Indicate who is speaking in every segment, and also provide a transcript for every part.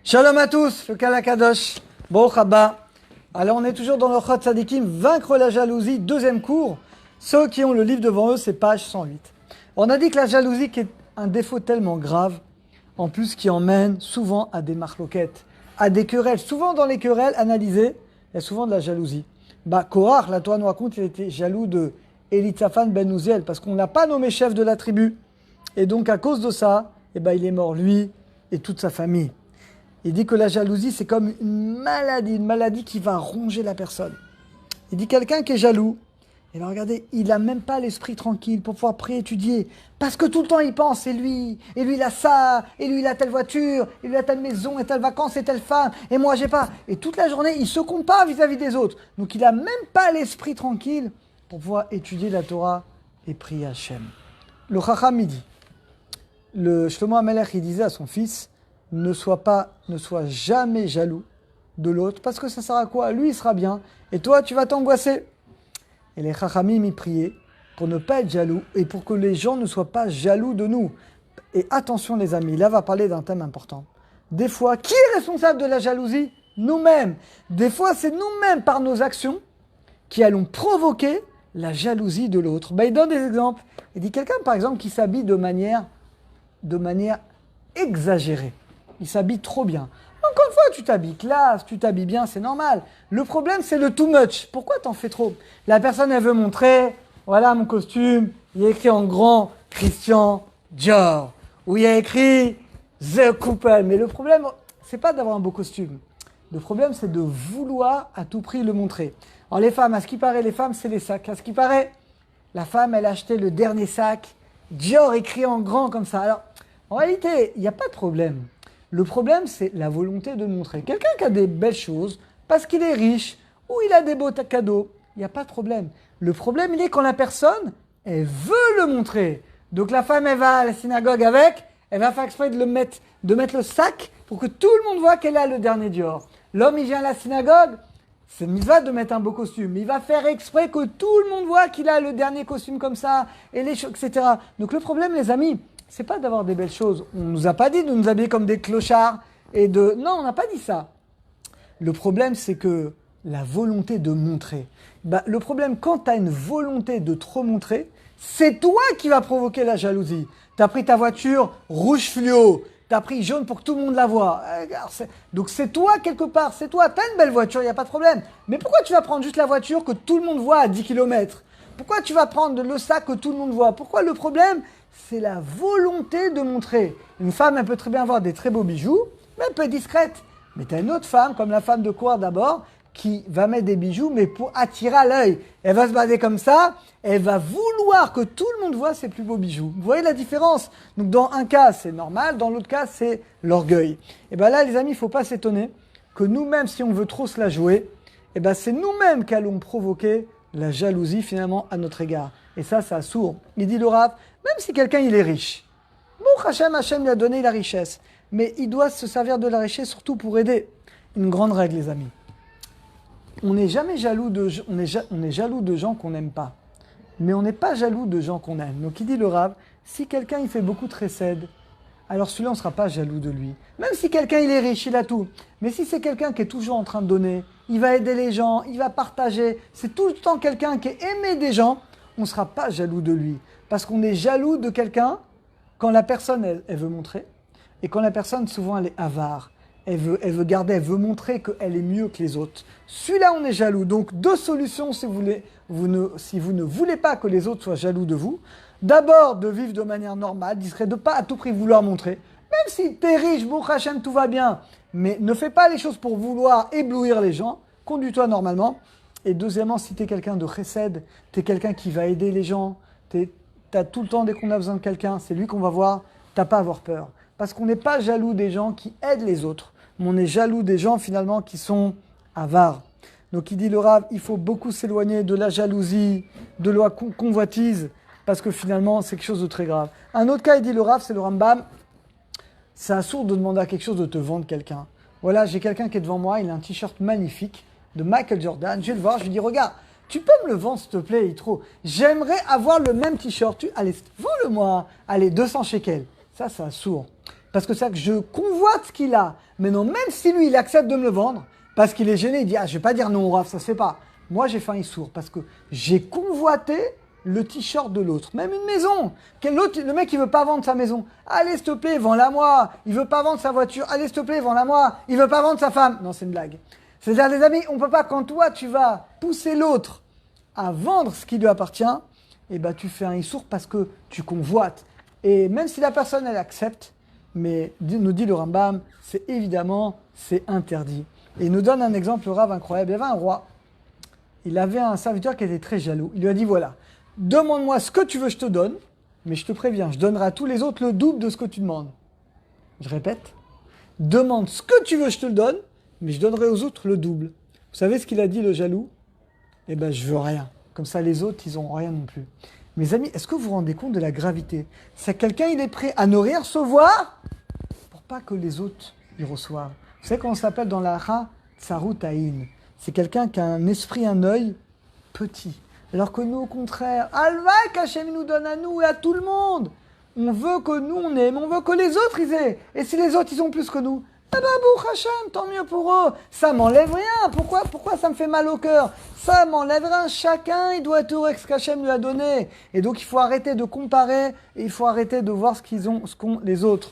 Speaker 1: Shalom à tous, le Kalakadosh, Baruch Haba. Alors on est toujours dans le Chot Tzadikim, vaincre la jalousie, deuxième cours. Ceux qui ont le livre devant eux, c'est page 108. On a dit que la jalousie qui est un défaut tellement grave, en plus qui emmène souvent à des marloquettes, à des querelles. Souvent dans les querelles analysées, il y a souvent de la jalousie. Korach, la Torah nous raconte, il était jaloux de Elitzaphan ben Uziel, parce qu'on ne l'a pas nommé chef de la tribu. Et donc à cause de ça, il est mort lui et toute sa famille. Il dit que la jalousie, c'est comme une maladie qui va ronger la personne. Il dit quelqu'un qui est jaloux, regardez, il n'a même pas l'esprit tranquille pour pouvoir étudier. Parce que tout le temps, il pense, et lui il a ça, et lui, il a telle voiture, et lui, il a telle maison, et telle vacances, et telle femme, et moi, j'ai pas. Et toute la journée, il se compare vis-à-vis des autres. Donc, il n'a même pas l'esprit tranquille pour pouvoir étudier la Torah et prier Hachem. Le Chacham, il dit, le Shlomo HaMelech, il disait à son fils, ne sois jamais jaloux de l'autre, parce que ça sert à quoi? Lui, il sera bien, et toi, tu vas t'angoisser. Et les Chachamim y priaient pour ne pas être jaloux, et pour que les gens ne soient pas jaloux de nous. Et attention les amis, là, on va parler d'un thème important. Des fois, qui est responsable de la jalousie? Nous-mêmes. Des fois, c'est nous-mêmes, par nos actions, qui allons provoquer la jalousie de l'autre. Il donne des exemples. Il dit quelqu'un, par exemple, qui s'habille de manière exagérée. Il s'habille trop bien. Encore une fois, tu t'habilles classe, tu t'habilles bien, c'est normal. Le problème, c'est le too much. Pourquoi t'en fais trop? La personne, elle veut montrer, voilà mon costume, il y a écrit en grand Christian Dior, ou il y a écrit The Couple. Mais le problème, c'est pas d'avoir un beau costume. Le problème, c'est de vouloir à tout prix le montrer. Alors les femmes, à ce qui paraît, les femmes, c'est les sacs. À ce qui paraît, la femme, elle a acheté le dernier sac, Dior écrit en grand comme ça. Alors, en réalité, il n'y a pas de problème. Le problème, c'est la volonté de montrer. Quelqu'un qui a des belles choses, parce qu'il est riche, ou il a des beaux cadeaux, il n'y a pas de problème. Le problème, il est quand la personne, elle veut le montrer. Donc la femme, elle va à la synagogue avec, elle va faire exprès de mettre le sac pour que tout le monde voit qu'elle a le dernier Dior. L'homme, il vient à la synagogue, c'est une mitzvah de mettre un beau costume, mais il va faire exprès que tout le monde voit qu'il a le dernier costume comme ça, et les choses, etc. Donc le problème, les amis, c'est pas d'avoir des belles choses. On nous a pas dit de nous habiller comme des clochards Non, on n'a pas dit ça. Le problème, c'est que la volonté de montrer. Le problème, quand tu as une volonté de trop montrer, c'est toi qui va provoquer la jalousie. Tu as pris ta voiture rouge fluo, tu as pris jaune pour que tout le monde la voie. Donc c'est toi quelque part, c'est toi. Tu as une belle voiture, il n'y a pas de problème. Mais pourquoi tu vas prendre juste la voiture que tout le monde voit à 10 km? Pourquoi tu vas prendre le sac que tout le monde voit? Pourquoi le problème? C'est la volonté de montrer. Une femme, elle peut très bien avoir des très beaux bijoux, mais elle peut être discrète. Mais tu as une autre femme, comme la femme de Korach d'abord, qui va mettre des bijoux, mais pour attirer à l'œil. Elle va se baser comme ça, elle va vouloir que tout le monde voit ses plus beaux bijoux. Vous voyez la différence? Donc dans un cas, c'est normal, dans l'autre cas, c'est l'orgueil. Et bien là, les amis, il ne faut pas s'étonner que nous-mêmes, si on veut trop se la jouer, c'est nous-mêmes qui allons provoquer la jalousie finalement à notre égard. Et ça, c'est sourd. Il dit le Rav, même si quelqu'un il est riche, bon, Hachem lui a donné la richesse, mais il doit se servir de la richesse surtout pour aider. Une grande règle, les amis. On n'est jamais jaloux on est jaloux de gens qu'on n'aime pas, mais on n'est pas jaloux de gens qu'on aime. Donc il dit le Rav, si quelqu'un il fait beaucoup de chesed, alors celui-là on ne sera pas jaloux de lui. Même si quelqu'un il est riche, il a tout. Mais si c'est quelqu'un qui est toujours en train de donner, il va aider les gens, il va partager, c'est tout le temps quelqu'un qui est aimé des gens, on ne sera pas jaloux de lui. Parce qu'on est jaloux de quelqu'un quand la personne, elle veut montrer. Et quand la personne, souvent, elle est avare. Elle veut garder, elle veut montrer qu'elle est mieux que les autres. Celui-là, on est jaloux. Donc, deux solutions si vous ne voulez pas que les autres soient jaloux de vous. D'abord, de vivre de manière normale, discrète, de ne pas à tout prix vouloir montrer. Même si tu es riche, Baruch Hashem, tout va bien. Mais ne fais pas les choses pour vouloir éblouir les gens. Conduis-toi normalement. Et deuxièmement, si tu es quelqu'un de chesed, tu es quelqu'un qui va aider les gens, tu as tout le temps, dès qu'on a besoin de quelqu'un, c'est lui qu'on va voir, tu n'as pas à avoir peur. Parce qu'on n'est pas jaloux des gens qui aident les autres, mais on est jaloux des gens finalement qui sont avares. Donc il dit le Rav, il faut beaucoup s'éloigner de la jalousie, de la convoitise, parce que finalement c'est quelque chose de très grave. Un autre cas, il dit le Rav, c'est le Rambam, c'est absurde de demander à quelque chose de te vendre quelqu'un. Voilà, j'ai quelqu'un qui est devant moi, il a un t-shirt magnifique de Michael Jordan, je vais le voir, je lui dis regarde, tu peux me le vendre s'il te plaît, il est trop. J'aimerais avoir le même t-shirt, allez, vends-le-moi, allez, 200 shekels. Ça, c'est un sourd. parce que c'est ça que je convoite ce qu'il a. Mais non, même si lui, il accepte de me le vendre, parce qu'il est gêné, il dit, ah, je vais pas dire non au Rav, ça se fait pas. Moi, j'ai fait un issour, parce que j'ai convoité le t-shirt de l'autre. Même une maison. Le mec, il veut pas vendre sa maison. Allez, s'il te plaît, vends-la moi. Il veut pas vendre sa voiture. Allez, s'il te plaît, vends-la moi. Il veut pas vendre sa femme. Non, c'est une blague. C'est-à-dire, les amis, on peut pas, quand toi, tu vas pousser l'autre à vendre ce qui lui appartient, eh ben, tu fais un issour parce que tu convoites. Et même si la personne, elle accepte, mais nous dit le Rambam, c'est évidemment, c'est interdit. Et il nous donne un exemple, le Rav, incroyable. Il y avait un roi, il avait un serviteur qui était très jaloux. Il lui a dit, voilà, demande-moi ce que tu veux, je te donne, mais je te préviens, je donnerai à tous les autres le double de ce que tu demandes. Je répète, demande ce que tu veux, je te le donne, mais je donnerai aux autres le double. Vous savez ce qu'il a dit, le jaloux? Eh ben, je veux rien. Comme ça, les autres, ils n'ont rien non plus. Mes amis, est-ce que vous vous rendez compte de la gravité? C'est quelqu'un, il est prêt à ne rien recevoir pour pas que les autres y reçoivent. Vous savez comment ça s'appelle dans la Hara? Tsarutaïn. C'est quelqu'un qui a un esprit, un œil petit. Alors que nous, au contraire, Alva qu'Hachem nous donne à nous et à tout le monde. On veut que nous, on aime, on veut que les autres, ils aient. Et si les autres, ils ont plus que nous, eh ben, Baruch Hashem, tant mieux pour eux. Ça m'enlève rien. Pourquoi ça me fait mal au cœur? Ça m'enlève rien. Chacun, il doit être heureux avec ce qu'Hachem lui a donné. Et donc, il faut arrêter de comparer et il faut arrêter de voir ce qu'ont les autres.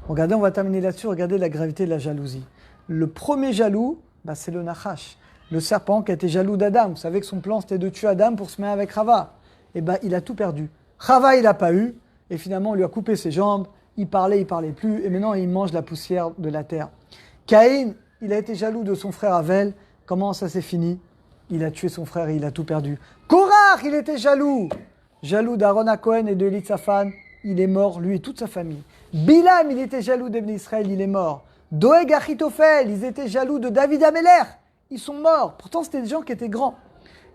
Speaker 1: Regardez, on va terminer là-dessus. Regardez la gravité de la jalousie. Le premier jaloux, bah, c'est le Nachash, le serpent qui était jaloux d'Adam. Vous savez que son plan, c'était de tuer Adam pour se mettre avec Chava. Et ben, il a tout perdu. Chava, il n'a pas eu. Et finalement, on lui a coupé ses jambes. Il parlait plus, et maintenant il mange la poussière de la terre. Caïn, il a été jaloux de son frère Avel. Comment ça s'est fini? Il a tué son frère et il a tout perdu. Korach, il était jaloux d'Aaron à Cohen et de Eli Tsafan. Il est mort, lui et toute sa famille. Bilam, il était jaloux d'Ebn Israël, il est mort. Doeg Achitophel, ils étaient jaloux de David Améler. Ils sont morts. Pourtant, c'était des gens qui étaient grands.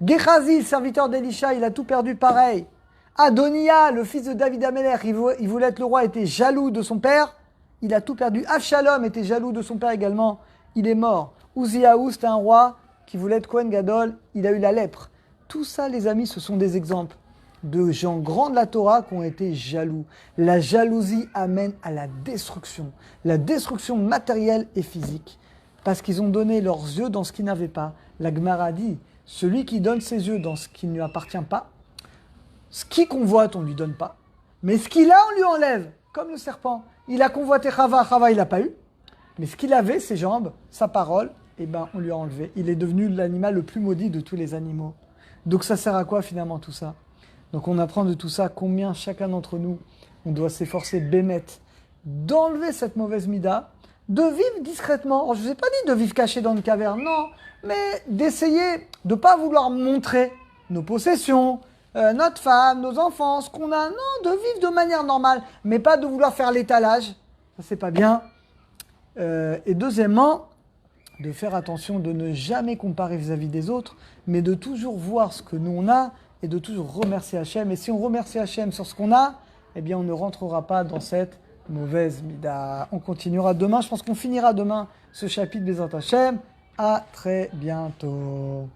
Speaker 1: Gehazi, le serviteur d'Elisha, il a tout perdu pareil. Adonia, le fils de David Améler, il voulait être le roi, était jaloux de son père, il a tout perdu. Avshalom était jaloux de son père également, il est mort. Uziaou, c'était un roi qui voulait être Kohen Gadol, il a eu la lèpre. Tout ça, les amis, ce sont des exemples de gens grands de la Torah qui ont été jaloux. La jalousie amène à la destruction matérielle et physique, parce qu'ils ont donné leurs yeux dans ce qu'ils n'avaient pas. La Gemara dit, celui qui donne ses yeux dans ce qui ne lui appartient pas, ce qu'il convoite, on ne lui donne pas. Mais ce qu'il a, on lui enlève. Comme le serpent. Il a convoité Chava, il n'a pas eu. Mais ce qu'il avait, ses jambes, sa parole, eh ben, on lui a enlevé. Il est devenu l'animal le plus maudit de tous les animaux. Donc ça sert à quoi finalement tout ça? Donc on apprend de tout ça combien chacun d'entre nous, on doit s'efforcer bémet d'enlever cette mauvaise mida, de vivre discrètement. Alors, je ne vous ai pas dit de vivre caché dans une caverne, non. Mais d'essayer de ne pas vouloir montrer nos possessions, notre femme, nos enfants, ce qu'on a, non, de vivre de manière normale, mais pas de vouloir faire l'étalage, ça c'est pas bien. Et deuxièmement, de faire attention de ne jamais comparer vis-à-vis des autres, mais de toujours voir ce que nous on a et de toujours remercier Hachem. Et si on remercie Hachem sur ce qu'on a, eh bien on ne rentrera pas dans cette mauvaise mida. On continuera demain, je pense qu'on finira demain ce chapitre des Hachem. À très bientôt.